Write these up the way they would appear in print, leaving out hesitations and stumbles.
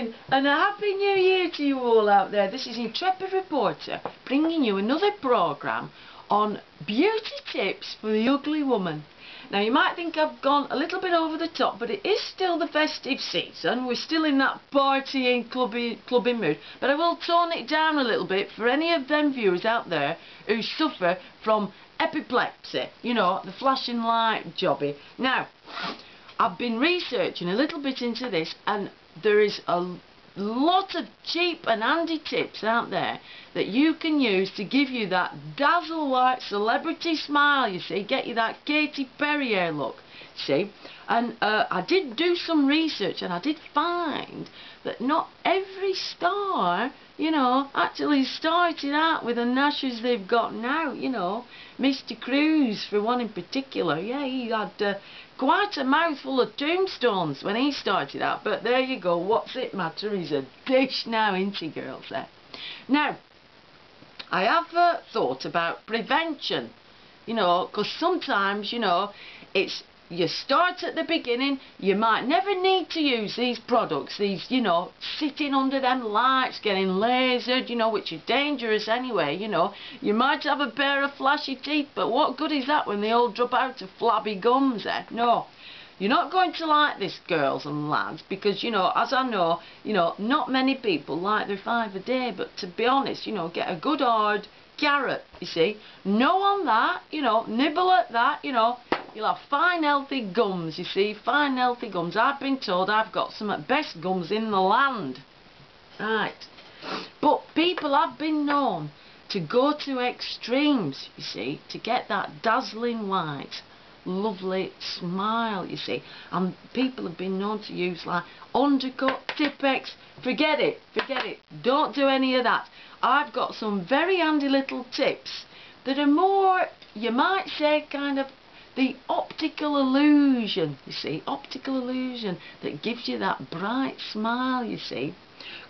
morning and a happy new year to you all out there. This is Intrepid Reporter bringing you another programme on beauty tips for the ugly woman. Now you might think I've gone a little bit over the top, but it is still the festive season. We're still in that partying, clubbing mood, but I will tone it down a little bit for any of them viewers out there who suffer from epilepsy, you know, the flashing light jobby. Now, I've been researching a little bit into this, and there is a lot of cheap and handy tips out there that you can use to give you that dazzle white celebrity smile, you see, get you that Katy Perry hair look, see. And I did do some research, and I did find that not every star, you know, actually started out with the gnashes they've got now, you know. Mr. Cruz, for one in particular, yeah, he had quite a mouthful of tombstones when he started out, but there you go, what's it matter, he's a dish now, isn't he, girls, there. Now, I have thought about prevention, you know, because sometimes, you know, it's, you start at the beginning, you might never need to use these products, these, you know, sitting under them lights, getting lasered, you know, which are dangerous anyway, you know. You might have a pair of flashy teeth, but what good is that when they all drop out of flabby gums, eh? No. You're not going to like this, girls and lads, because, you know, as I know, you know, not many people like their 5 a day, but to be honest, you know, get a good hard carrot, you see. No on that, you know, nibble at that, you know. You'll have fine healthy gums, you see, fine healthy gums. I've been told I've got some of the best gums in the land. Right. But people have been known to go to extremes, you see, to get that dazzling white, lovely smile, you see. And people have been known to use like undercut, Tipex. Forget it, forget it. Don't do any of that. I've got some very handy little tips that are more, you might say, kind of the optical illusion, you see, optical illusion that gives you that bright smile, you see.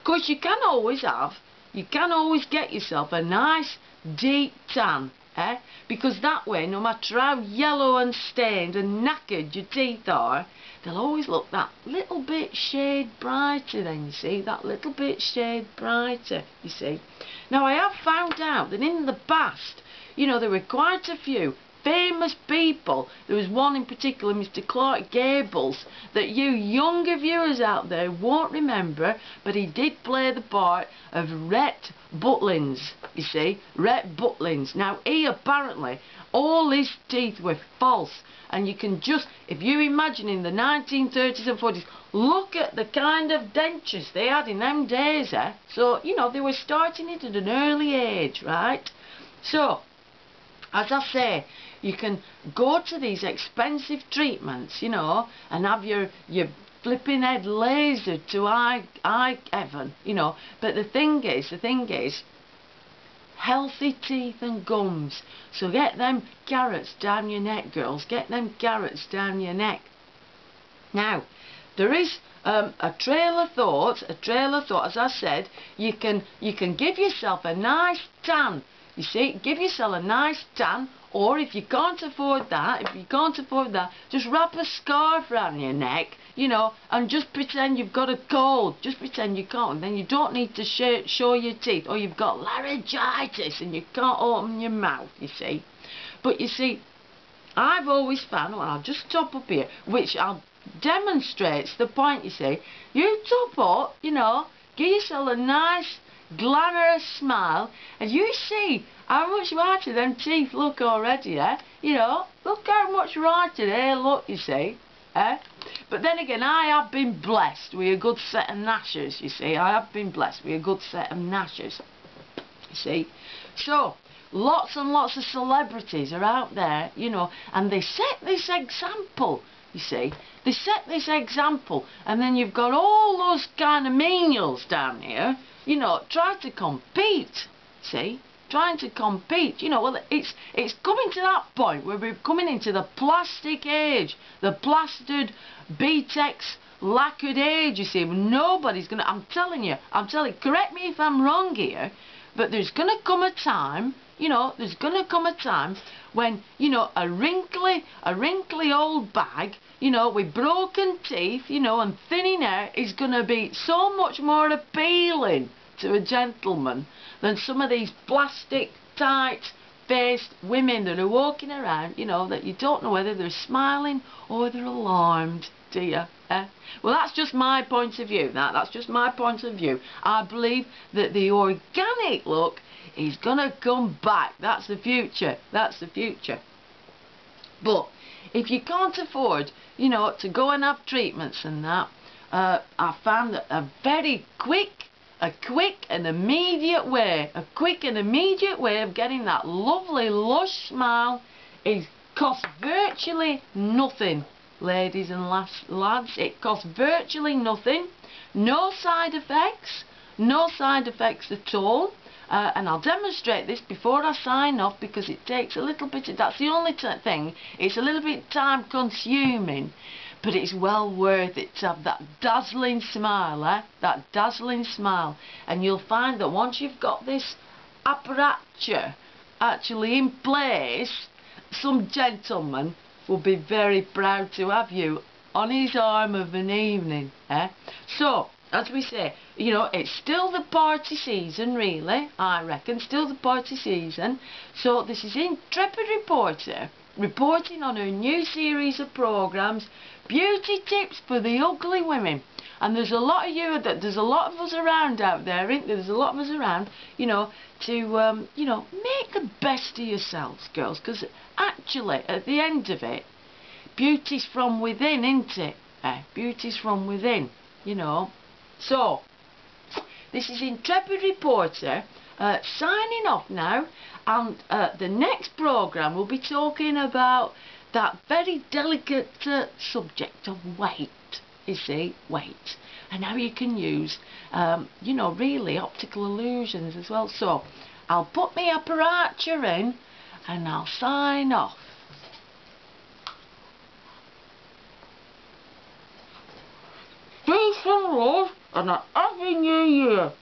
Because you can always get yourself a nice deep tan, eh? Because that way, no matter how yellow and stained and knackered your teeth are, they'll always look that little bit shade brighter then, you see, that little bit shade brighter, you see. Now I have found out that in the past, you know, there were quite a few famous people. There was one in particular, Mr. Clark Gables, that you younger viewers out there won't remember, but he did play the part of Rhett Butlins, you see, Rhett Butlins. Now, he apparently, all his teeth were false, and you can just, if you imagine in the 1930s and 40s, look at the kind of dentures they had in them days, eh? So, you know, they were starting it at an early age, right? So, as I say, you can go to these expensive treatments, you know, and have your flipping head lasered to eye heaven, you know. But the thing is, healthy teeth and gums. So get them carrots down your neck, girls. Get them carrots down your neck. Now, there is a trail of thought. As I said, you can give yourself a nice tan. You see, give yourself a nice tan, or if you can't afford that, just wrap a scarf around your neck, you know, and just pretend you've got a cold. Just pretend you can't, and then you don't need to show your teeth, or you've got laryngitis and you can't open your mouth, you see. But you see, I've always found, well, I'll just top up here, which demonstrates the point, you see. You top up, you know, give yourself a nice glamorous smile, and you see how much whiter them teeth look already, eh? You know, look how much whiter they look, you see, eh? But then again, I have been blessed with a good set of gnashers, you see. I have been blessed with a good set of gnashers, you see. So, lots and lots of celebrities are out there, you know, and they set this example, you see. They set this example, and then you've got all those kind of menials down here, you know, trying to compete, see, trying to compete, you know. Well, it's coming to that point where we're coming into the plastic age, the plastered, BTEX, lacquered age, you see. Nobody's going to, I'm telling you, correct me if I'm wrong here, but there's going to come a time, you know, there's going to come a time when, you know, a wrinkly old bag, you know, with broken teeth, you know, and thinning hair is going to be so much more appealing to a gentleman than some of these plastic, tight-faced women that are walking around, you know, that you don't know whether they're smiling or they're alarmed, do you? Well, that's just my point of view. That's just my point of view. I believe that the organic look is going to come back. That's the future. That's the future. But if you can't afford, you know, to go and have treatments and that, I found that a quick and immediate way of getting that lovely lush smile costs virtually nothing, ladies and lads. It costs virtually nothing. No side effects at all. And I'll demonstrate this before I sign off, because it takes a little bit of, that's the only thing, it's a little bit time consuming, but it's well worth it to have that dazzling smile, that dazzling smile. And you'll find that once you've got this apparatus actually in place, some gentleman will be very proud to have you on his arm of an evening. So, as we say, you know, it's still the party season, really, I reckon, still the party season. So this is Intrepid Reporter reporting on her new series of programmes, Beauty Tips for the Ugly Women. And there's a lot of us around out there, ain't there? There's a lot of us around, you know, to, you know, make the best of yourselves, girls, because actually, at the end of it, beauty's from within, isn't it? Beauty's from within, you know. So, this is Intrepid Reporter signing off now, and the next programme will be talking about that very delicate subject of weight, you see, weight, and how you can use, you know, really optical illusions as well. So, I'll put my apparatus in and I'll sign off. Peace and love, and a happy new year.